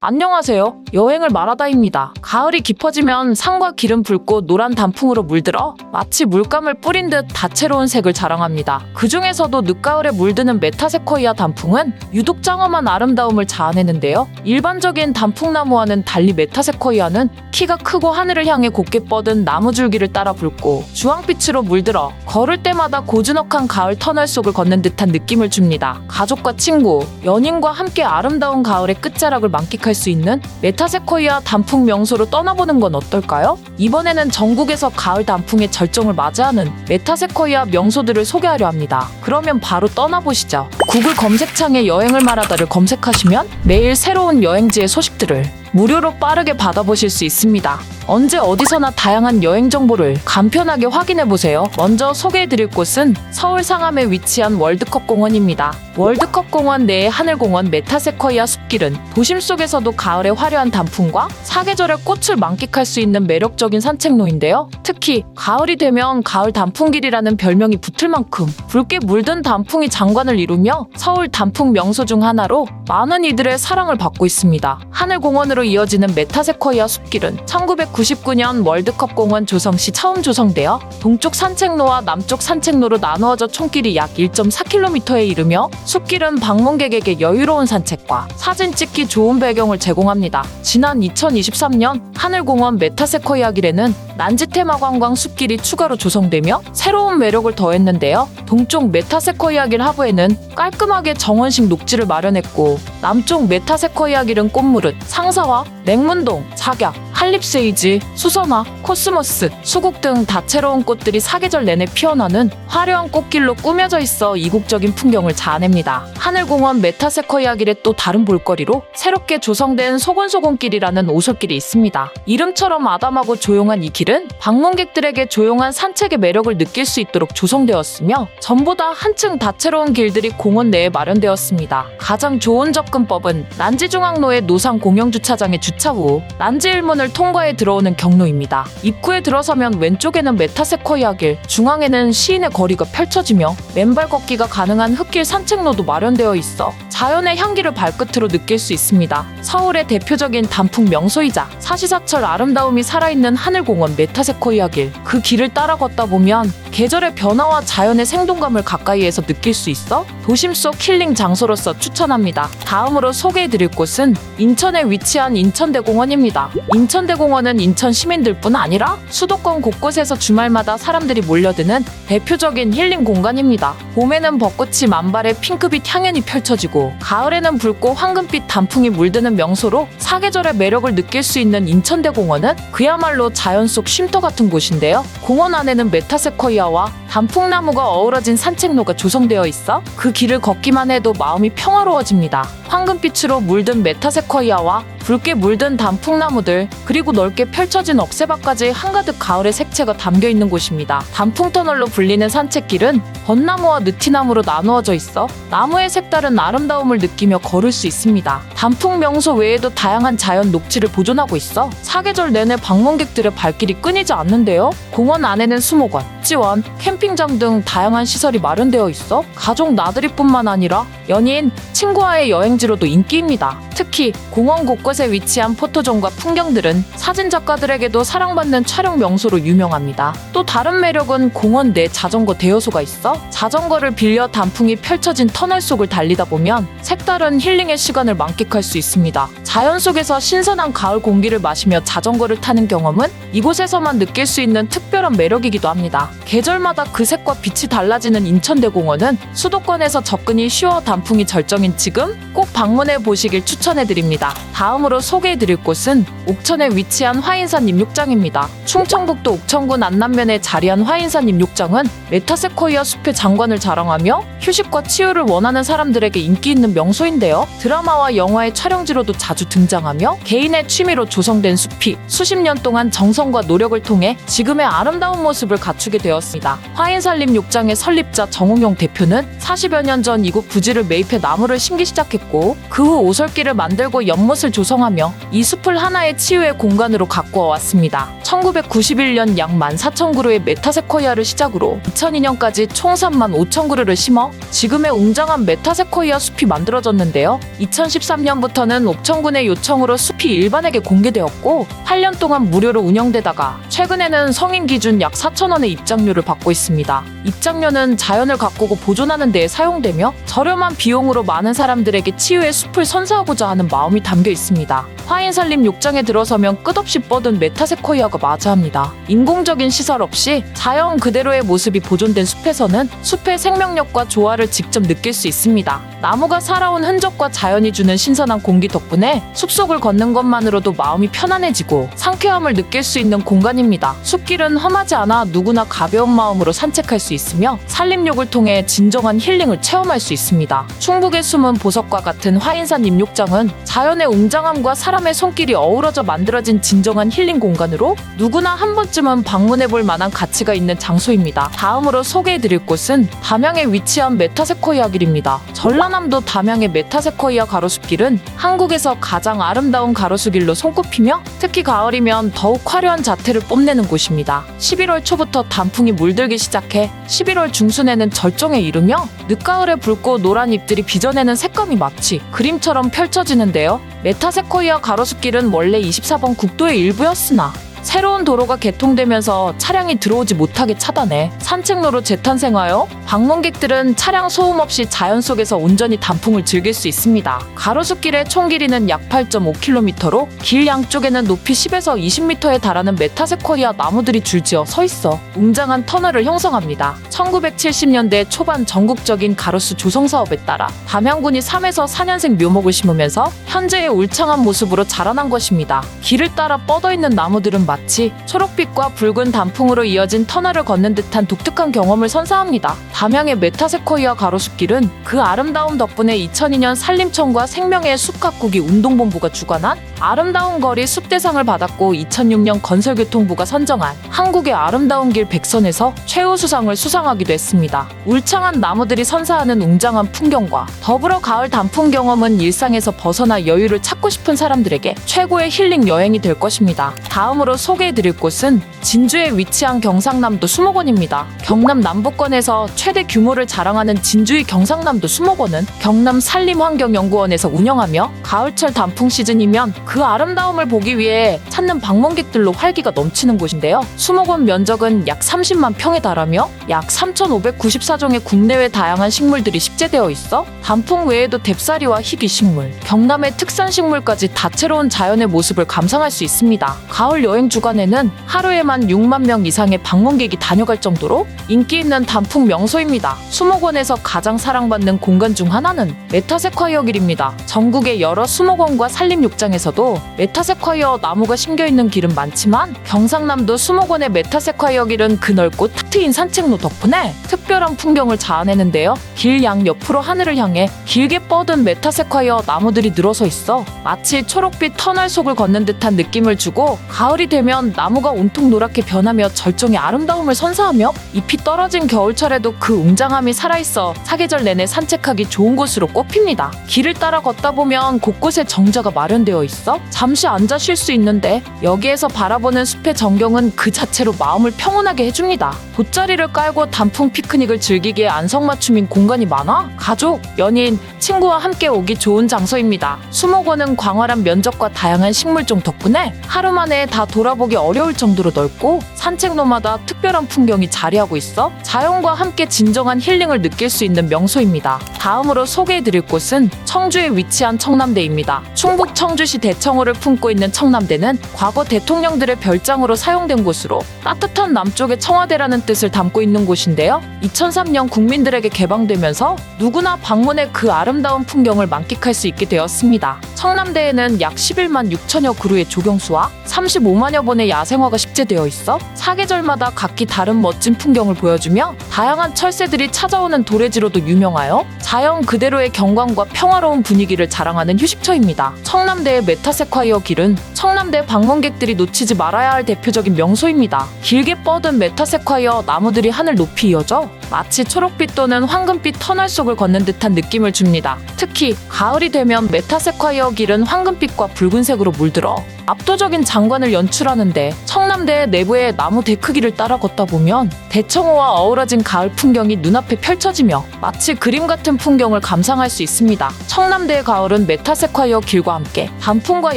안녕하세요. 여행을 말하다입니다. 가을이 깊어지면 산과 길은 붉고 노란 단풍으로 물들어 마치 물감을 뿌린 듯 다채로운 색을 자랑합니다. 그 중에서도 늦가을에 물드는 메타세코이아 단풍은 유독 짱엄한 아름다움을 자아내는데요. 일반적인 단풍나무와는 달리 메타세코이아는 키가 크고 하늘을 향해 곧게 뻗은 나무줄기를 따라 붉고 주황빛으로 물들어 걸을 때마다 고즈넉한 가을 터널 속을 걷는 듯한 느낌을 줍니다. 가족과 친구, 연인과 함께 아름다운 가을의 끝자락을 만끽할 수 있는 메타세코이아 단풍 명소로 떠나보는 건 어떨까요? 이번에는 전국에서 가을 단풍의 절정을 맞이하는 메타세코이아 명소들을 소개하려 합니다. 그러면 바로 떠나보시죠. 구글 검색창에 여행을 말하다를 검색하시면 매일 새로운 여행지의 소식들을 무료로 빠르게 받아보실 수 있습니다. 언제 어디서나 다양한 여행 정보를 간편하게 확인해보세요. 먼저 소개해드릴 곳은 서울 상암에 위치한 월드컵 공원입니다. 월드컵 공원 내의 하늘공원 메타세코이아 숲길은 도심 속에서도 가을의 화려한 단풍과 사계절의 꽃을 만끽할 수 있는 매력적인 산책로인데요. 특히 가을이 되면 가을 단풍길이라는 별명이 붙을 만큼 붉게 물든 단풍이 장관을 이루며 서울 단풍 명소 중 하나로 많은 이들의 사랑을 받고 있습니다. 하늘공원으로 이어지는 메타세코이아 숲길은 1999년 월드컵 공원 조성 시 처음 조성되어 동쪽 산책로와 남쪽 산책로로 나누어져 총길이 약 1.4km에 이르며 숲길은 방문객에게 여유로운 산책과 사진 찍기 좋은 배경을 제공합니다. 지난 2023년 하늘공원 메타세코이아 길에는 난지테마 관광 숲길이 추가로 조성되며 새로운 매력을 더했는데요. 동쪽 메타세코이아 길 하부에는 깔끔하게 정원식 녹지를 마련했고 남쪽 메타세코이아 길은 꽃무릇, 상사화, 맹문동, 작약, 할립세이지, 수선화, 코스모스, 수국 등 다채로운 꽃들이 사계절 내내 피어나는 화려한 꽃길로 꾸며져 있어 이국적인 풍경을 자아냅니다. 하늘공원 메타세코이아 길에 또 다른 볼거리로 새롭게 조성된 소곤소곤길이라는 오솔길이 있습니다. 이름처럼 아담하고 조용한 이 길은 방문객들에게 조용한 산책의 매력을 느낄 수 있도록 조성되었으며 전보다 한층 다채로운 길들이 공원 내에 마련되었습니다. 가장 좋은 접근법은 난지중앙로의 노상 공영주차장의 주차 후 난지 일문을 통과해 들어오는 경로입니다. 입구에 들어서면 왼쪽에는 메타세코이아 길, 중앙에는 시인의 거리가 펼쳐지며 맨발 걷기가 가능한 흙길 산책로도 마련되어 있어 자연의 향기를 발끝으로 느낄 수 있습니다. 서울의 대표적인 단풍 명소이자 사시사철 아름다움이 살아있는 하늘공원 메타세코이아 길, 그 길을 따라 걷다 보면 계절의 변화와 자연의 생동감을 가까이에서 느낄 수 있어 도심 속 힐링 장소로서 추천합니다. 다음으로 소개해드릴 곳은 인천에 위치한 인천대공원입니다. 인천대공원은 인천 시민들뿐 아니라 수도권 곳곳에서 주말마다 사람들이 몰려드는 대표적인 힐링 공간입니다. 봄에는 벚꽃이 만발의 핑크빛 향연이 펼쳐지고 가을에는 붉고 황금빛 단풍이 물드는 명소로 사계절의 매력을 느낄 수 있는 인천대공원은 그야말로 자연 속 쉼터 같은 곳인데요. 공원 안에는 메타세코이아와 단풍나무가 어우러진 산책로가 조성되어 있어 그 길을 걷기만 해도 마음이 평화로워집니다. 황금빛으로 물든 메타세코이아와 붉게 물든 단풍나무들, 그리고 넓게 펼쳐진 억새밭까지 한가득 가을의 색채가 담겨있는 곳입니다. 단풍터널로 불리는 산책길은 벚나무와 느티나무로 나누어져 있어 나무의 색다른 아름다움을 느끼며 걸을 수 있습니다. 단풍 명소 외에도 다양한 자연 녹지를 보존하고 있어 사계절 내내 방문객들의 발길이 끊이지 않는데요. 공원 안에는 수목원, 지원, 캠핑장 등 다양한 시설이 마련되어 있어 가족 나들이뿐만 아니라 연인, 친구와의 여행지로도 인기입니다. 특히 공원 곳곳에 위치한 포토존과 풍경들은 사진작가들에게도 사랑받는 촬영 명소로 유명합니다. 또 다른 매력은 공원 내 자전거 대여소가 있어 자전거를 빌려 단풍이 펼쳐진 터널 속을 달리다 보면 색다른 힐링의 시간을 만끽할 수 있습니다. 자연 속에서 신선한 가을 공기를 마시며 자전거를 타는 경험은 이곳에서만 느낄 수 있는 특별한 매력이기도 합니다. 계절마다 그 색과 빛이 달라지는 인천대공원은 수도권에서 접근이 쉬워 단풍이 절정인 지금 꼭 방문해 보시길 추천해드립니다. 다음으로 소개해드릴 곳은 옥천에 위치한 화인산 입욕장입니다. 충청북도 옥천군 안남면에 자리한 화인산 입욕장은 메타세코이아 숲의 장관을 자랑하며 휴식과 치유를 원하는 사람들에게 인기 있는 명소인데요. 드라마와 영화의 촬영지로도 자주 등장하며 개인의 취미로 조성된 숲이 수십 년 동안 정성과 노력을 통해 지금의 아름다운 모습을 갖추게 되었습니다. 화인산 욕장의 설립자 정웅용 대표는 40여 년 전 이곳 부지를 매입해 나무를 심기 시작했고 그 후 오솔길을 만들고 연못을 조성 자성하며 이 숲을 하나의 치유의 공간으로 가꾸어 왔습니다. 1991년 약 14,000그루의 메타세코이아를 시작으로 2002년까지 총 35,000그루를 심어 지금의 웅장한 메타세코이아 숲이 만들어졌는데요. 2013년부터는 옥천군의 요청으로 숲이 일반에게 공개되었고 8년 동안 무료로 운영되다가 최근에는 성인 기준 약 4,000원의 입장료를 받고 있습니다. 입장료는 자연을 가꾸고 보존하는 데에 사용되며 저렴한 비용으로 많은 사람들에게 치유의 숲을 선사하고자 하는 마음이 담겨 있습니다. 화인산림 욕장에 들어서면 끝없이 뻗은 메타세코이아가 마주합니다. 인공적인 시설 없이 자연 그대로의 모습이 보존된 숲에서는 숲의 생명력과 조화를 직접 느낄 수 있습니다. 나무가 살아온 흔적과 자연이 주는 신선한 공기 덕분에 숲속을 걷는 것만으로도 마음이 편안해지고 상쾌함을 느낄 수 있는 공간입니다. 숲길은 험하지 않아 누구나 가벼운 마음으로 산책할 수 있으며 산림욕을 통해 진정한 힐링을 체험할 수 있습니다. 충북의 숨은 보석과 같은 화인산 임욕장은 자연의 웅장함과 사람의 손길이 어우러져 만들어진 진정한 힐링 공간으로 누구나 한 번쯤은 방문해볼 만한 가치가 있는 장소입니다. 다음으로 소개해드릴 곳은 담양에 위치한 메타세코이아 길입니다. 전라남도 담양의 메타세코이아 가로수길은 한국에서 가장 아름다운 가로수길로 손꼽히며 특히 가을이면 더욱 화려한 자태를 뽐내는 곳입니다. 11월 초부터 단풍이 물들기 시작해 11월 중순에는 절정에 이르며 늦가을에 붉고 노란 잎들이 빚어내는 색감이 마치 그림처럼 펼쳐지는데요. 메타세코이아 가로수길은 원래 24번 국도의 일부였으나 새로운 도로가 개통되면서 차량이 들어오지 못하게 차단해 산책로로 재탄생하여 방문객들은 차량 소음 없이 자연 속에서 온전히 단풍을 즐길 수 있습니다. 가로수길의 총 길이는 약 8.5km로 길 양쪽에는 높이 10에서 20m에 달하는 메타세코이아 나무들이 줄지어 서 있어 웅장한 터널을 형성합니다. 1970년대 초반 전국적인 가로수 조성 사업에 따라 담양군이 3에서 4년생 묘목을 심으면서 현재의 울창한 모습으로 자라난 것입니다. 길을 따라 뻗어있는 나무들은 마치 초록빛과 붉은 단풍으로 이어진 터널을 걷는 듯한 독특한 경험을 선사합니다. 담양의 메타세코이아 가로수길은 그 아름다움 덕분에 2002년 산림청과 생명의 숲 가꾸기 운동본부가 주관한 아름다운 거리 숲대상을 받았고 2006년 건설교통부가 선정한 한국의 아름다운 길 100선에서 최우수상을 수상하기도 했습니다. 울창한 나무들이 선사하는 웅장한 풍경과 더불어 가을 단풍 경험은 일상에서 벗어나 여유를 찾고 싶은 사람들에게 최고의 힐링 여행이 될 것입니다. 다음으로 소개해드릴 곳은 진주에 위치한 경상남도 수목원입니다. 경남 남부권에서 최대 규모를 자랑하는 진주의 경상남도 수목원은 경남 산림환경연구원에서 운영하며 가을철 단풍 시즌이면 그 아름다움을 보기 위해 찾는 방문객들로 활기가 넘치는 곳인데요. 수목원 면적은 약 30만 평에 달하며 약 3,594종의 국내외 다양한 식물들이 식재되어 있어 단풍 외에도 뎁사리와 희귀식물, 경남의 특산식물까지 다채로운 자연의 모습을 감상할 수 있습니다. 가을 여행 주간에는 하루에만 6만 명 이상의 방문객이 다녀갈 정도로 인기 있는 단풍 명소입니다. 수목원에서 가장 사랑받는 공간 중 하나는 메타세코이아 길입니다. 전국의 여러 수목원과 산림욕장에서도 메타세코이아 나무가 심겨있는 길은 많지만 경상남도 수목원의 메타세코이아 길은 그 넓고 탁 트인 산책로 덕분에 특별한 풍경을 자아내는데요. 길 양 옆으로 하늘을 향해 길게 뻗은 메타세코이아 나무들이 늘어서 있어 마치 초록빛 터널 속을 걷는 듯한 느낌을 주고 가을이 되면 나무가 온통 노랗게 변하며 절정의 아름다움을 선사하며 잎이 떨어진 겨울철에도 그 웅장함이 살아있어 사계절 내내 산책하기 좋은 곳으로 꼽힙니다. 길을 따라 걷다 보면 곳곳에 정자가 마련되어 있어 잠시 앉아 쉴 수 있는데 여기에서 바라보는 숲의 전경은 그 자체로 마음을 평온하게 해줍니다. 돗자리를 깔고 단풍 피크닉을 즐기기에 안성맞춤인 공간이 많아 가족, 연인, 친구와 함께 오기 좋은 장소입니다. 수목원은 광활한 면적과 다양한 식물종 덕분에 하루 만에 다 돌아보기 어려울 정도로 넓고 산책로마다 특별한 풍경이 자리하고 있어 자연과 함께 진정한 힐링을 느낄 수 있는 명소입니다. 다음으로 소개해드릴 곳은 청주에 위치한 청남대입니다. 충북 청주시 대청호를 품고 있는 청남대는 과거 대통령들의 별장으로 사용된 곳으로 따뜻한 남쪽의 청와대라는 뜻을 담고 있는 곳인데요. 2003년 국민들에게 개방되면서 누구나 방문해 그 아름다운 풍경을 만끽할 수 있게 되었습니다. 청남대에는 약 11만 6천여 그루의 조경수와 35만여 본의 야생화가 식재되어 있어 사계절마다 각기 다른 멋진 풍경을 보여주며 다양한 철새들이 찾아오는 도래지로도 유명하여 자연 그대로의 경관과 평화로운 분위기를 자랑하는 휴식처입니다. 청남대의 메타세코이아 길은 청남대 방문객들이 놓치지 말아야 할 대표적인 명소입니다. 길게 뻗은 메타세콰이어 나무들이 하늘 높이 이어져 마치 초록빛 또는 황금빛 터널 속을 걷는 듯한 느낌을 줍니다. 특히 가을이 되면 메타세콰이어 길은 황금빛과 붉은색으로 물들어 압도적인 장관을 연출하는데, 청남대 내부의 나무 데크길을 따라 걷다 보면 대청호와 어우러진 가을 풍경이 눈앞에 펼쳐지며 마치 그림 같은 풍경을 감상할 수 있습니다. 청남대의 가을은 메타세콰이어 길과 함께 단풍과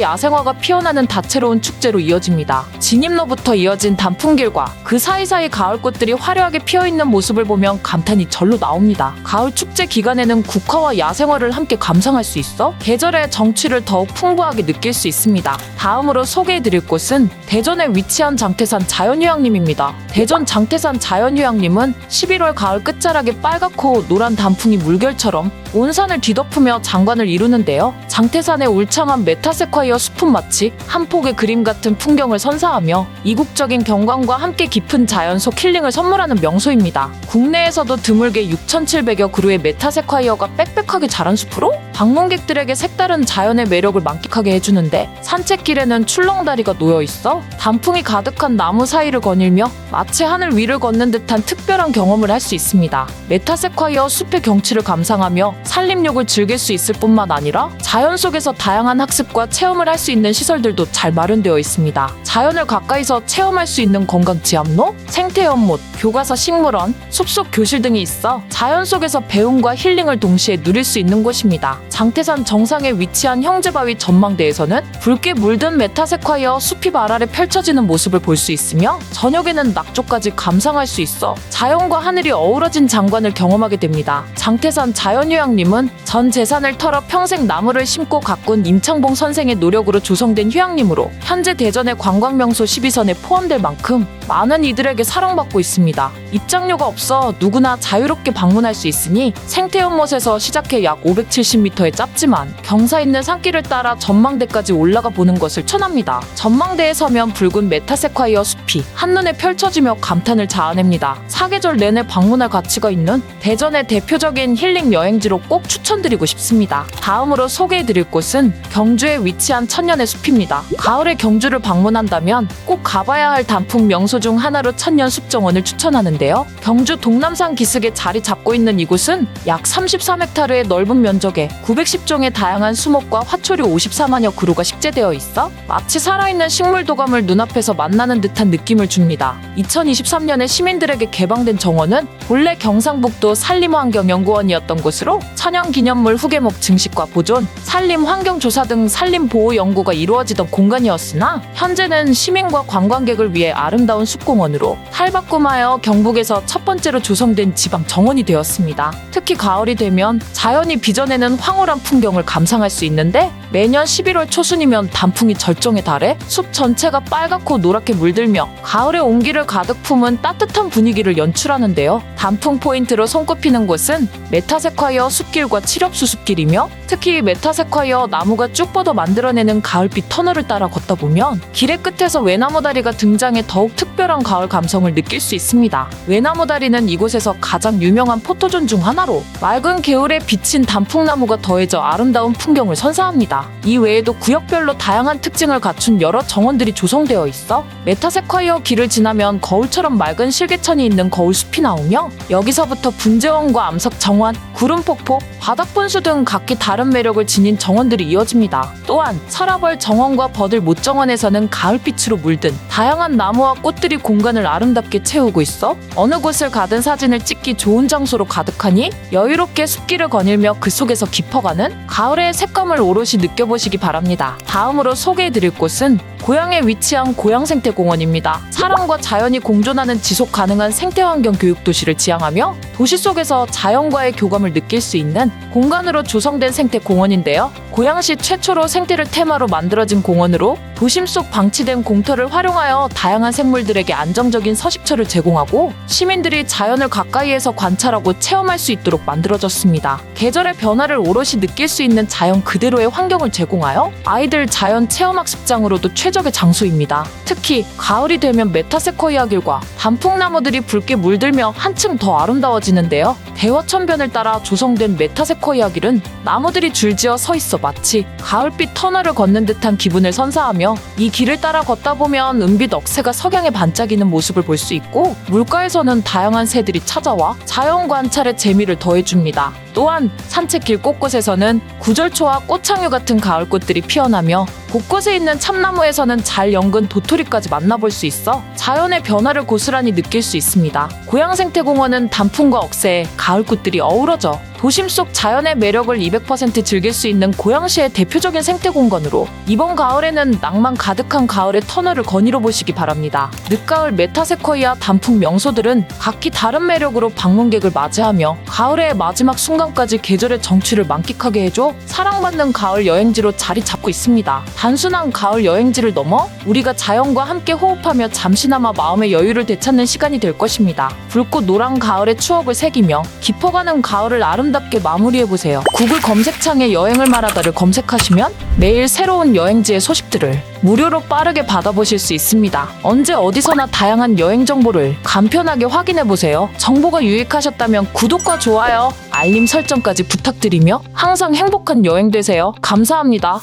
야생화가 피어나는 다채로운 축제로 이어집니다. 진입로부터 이어진 단풍길과 그 사이사이 가을꽃들이 화려하게 피어있는 모습을 보면 감탄이 절로 나옵니다. 가을 축제 기간에는 국화와 야생화를 함께 감상할 수 있어 계절의 정취를 더욱 풍부하게 느낄 수 있습니다. 다음으로 소개해드릴 곳은 대전에 위치한 장태산 자연휴양림입니다. 대전 장태산 자연휴양림은 11월 가을 끝자락에 빨갛고 노란 단풍이 물결처럼 온 산을 뒤덮으며 장관을 이루는데요. 장태산의 울창한 메타세콰이어 숲은 마치 한 폭의 그림 같은 풍경을 선사하며 이국적인 경관과 함께 깊은 자연 속 힐링을 선물하는 명소입니다. 국내에서도 드물게 6,700여 그루의 메타세콰이어가 빽빽하게 자란 숲으로 방문객들에게 색다른 자연의 매력을 만끽하게 해주는데, 산책길에는 출렁다리가 놓여있어 단풍이 가득한 나무 사이를 거닐며 마치 하늘 위를 걷는 듯한 특별한 경험을 할 수 있습니다. 메타세콰이어 숲의 경치를 감상하며 산림욕을 즐길 수 있을 뿐만 아니라 자연 속에서 다양한 학습과 체험을 할 수 있는 시설들도 잘 마련되어 있습니다. 자연을 가까이서 체험할 수 있는 관광 지압로, 생태연못, 교과서 식물원, 숲속 교실 등이 있어 자연 속에서 배움과 힐링을 동시에 누릴 수 있는 곳입니다. 장태산 정상에 위치한 형제바위 전망대에서는 붉게 물든 메타세콰이어 숲이 발 아래 펼쳐지는 모습을 볼 수 있으며, 저녁에는 낙조까지 감상할 수 있어 자연과 하늘이 어우러진 장관을 경험하게 됩니다. 장태산 자연휴양림은 전 재산을 털어 평생 나무를 심고 가꾼 임창봉 선생의 노력으로 조성된 휴양림으로 현재 대전의 관광명소 12선에 포함될 만큼 많은 이들에게 사랑받고 있습니다. 입장료가 없어 누구나 자유롭게 방문할 수 있으니 생태연못에서 시작해 약 570m의 짧지만 경사 있는 산길을 따라 전망대까지 올라가 보는 것을 추천합니다. 전망대에 서면 붉은 메타세콰이어 숲이 한눈에 펼쳐지며 감탄을 자아냅니다. 사계절 내내 방문할 가치가 있는 대전의 대표적인 힐링 여행지로 꼭 추천드리고 싶습니다. 다음으로 소개해드릴 곳은 경주에 위치한 천년의 숲입니다. 가을에 경주를 방문한다면 꼭 가봐야 할 단풍 명소 중 하나로 천년숲정원을 추천하는데요. 경주 동남산 기슭에 자리 잡고 있는 이곳은 약 33헥타르의 넓은 면적에 910종의 다양한 수목과 화초류 54만여 그루가 식재되어 있어 마치 살아있는 식물도감을 눈앞에서 만나는 듯한 느낌을 줍니다. 2023년에 시민들에게 개방된 정원은 본래 경상북도 산림환경연구원이었던 곳으로 천연기념물 후계목 증식과 보존, 산림환경조사 등 산림보호 연구가 이루어지던 공간이었으나 현재는 시민과 관광객을 위해 아름다운 숲공원으로 탈바꿈하여 경북에서 첫 번째로 조성된 지방 정원이 되었습니다. 특히 가을이 되면 자연이 빚어내는 황홀한 풍경을 감상할 수 있는데, 매년 11월 초순이면 단풍이 절정에 달해 숲 전체가 빨갛고 노랗게 물들며 가을의 온기를 가득 품은 따뜻한 분위기를 연출하는데요. 단풍 포인트로 손꼽히는 곳은 메타세콰이어 숲길과 칠엽수 숲길이며, 특히 메타세콰이어 나무가 쭉 뻗어 만들어내는 가을빛 터널을 따라 걷다 보면 길의 끝에서 외나무 다리가 등장해 더욱 특별한 가을 감성을 느낄 수 있습니다. 외나무 다리는 이곳에서 가장 유명한 포토존 중 하나로 맑은 개울에 비친 단풍나무가 더해져 아름다운 풍경을 선사합니다. 이 외에도 구역별로 다양한 특징을 갖춘 여러 정원들이 조성되어 있어 메타세콰이어 길을 지나면 거울처럼 맑은 실개천이 있는 거울숲이 나오며, 여기서부터 분재원과 암석 정원, 구름폭포, 바닥분수 등 각기 다른 매력을 지닌 정원들이 이어집니다. 또한 서라벌 정원과 버들 못정원에서는 가을빛으로 물든 다양한 나무와 꽃들이 공간을 아름답게 채우고 있어 어느 곳을 가든 사진을 찍기 좋은 장소로 가득하니 여유롭게 숲길을 거닐며 그 속에서 깊어가는 가을의 색감을 오롯이 느껴보시기 바랍니다. 다음으로 소개해드릴 곳은 고양에 위치한 고양생태공원입니다. 사람과 자연이 공존하는 지속 가능한 생태환경 교육 도시를 지향하며 도시 속에서 자연과의 교감을 느낄 수 있는 공간으로 조성된 생태공원인데요. 고양시 최초로 생태를 테마로 만들어진 공원으로 도심 속 방치된 공터를 활용하여 다양한 생물들에게 안정적인 서식처를 제공하고 시민들이 자연을 가까이에서 관찰하고 체험할 수 있도록 만들어졌습니다. 계절의 변화를 오롯이 느낄 수 있는 자연 그대로의 환경을 제공하여 아이들 자연 체험학습장으로도 최적의 최적의 장소입니다. 특히 가을이 되면 메타세코이아 길과 단풍나무들이 붉게 물들며 한층 더 아름다워지는데요. 대화천변을 따라 조성된 메타세코이아 길은 나무들이 줄지어 서 있어 마치 가을빛 터널을 걷는 듯한 기분을 선사하며, 이 길을 따라 걷다 보면 은빛 억새가 석양에 반짝이는 모습을 볼 수 있고, 물가에서는 다양한 새들이 찾아와 자연 관찰에 재미를 더해줍니다. 또한 산책길 곳곳에서는 구절초와 꽃창유 같은 가을꽃들이 피어나며, 곳곳에 있는 참나무에서는 잘 연근 도토리까지 만나볼 수 있어 자연의 변화를 고스란히 느낄 수 있습니다. 고양생태공원은 단풍과 억새에 가을꽃들이 어우러져 도심 속 자연의 매력을 200% 즐길 수 있는 고양시의 대표적인 생태공간으로, 이번 가을에는 낭만 가득한 가을의 터널을 거닐어 보시기 바랍니다. 늦가을 메타세코이아 단풍 명소들은 각기 다른 매력으로 방문객을 맞이하며 가을의 마지막 순간까지 계절의 정취를 만끽하게 해줘 사랑받는 가을 여행지로 자리 잡고 있습니다. 단순한 가을 여행지를 넘어 우리가 자연과 함께 호흡하며 잠시나마 마음의 여유를 되찾는 시간이 될 것입니다. 붉고 노란 가을의 추억을 새기며 깊어가는 가을을 아름답게 마무리해보세요. 구글 검색창에 여행을 말하다를 검색하시면 매일 새로운 여행지의 소식들을 무료로 빠르게 받아보실 수 있습니다. 언제 어디서나 다양한 여행 정보를 간편하게 확인해보세요. 정보가 유익하셨다면 구독과 좋아요, 알림 설정까지 부탁드리며 항상 행복한 여행 되세요. 감사합니다.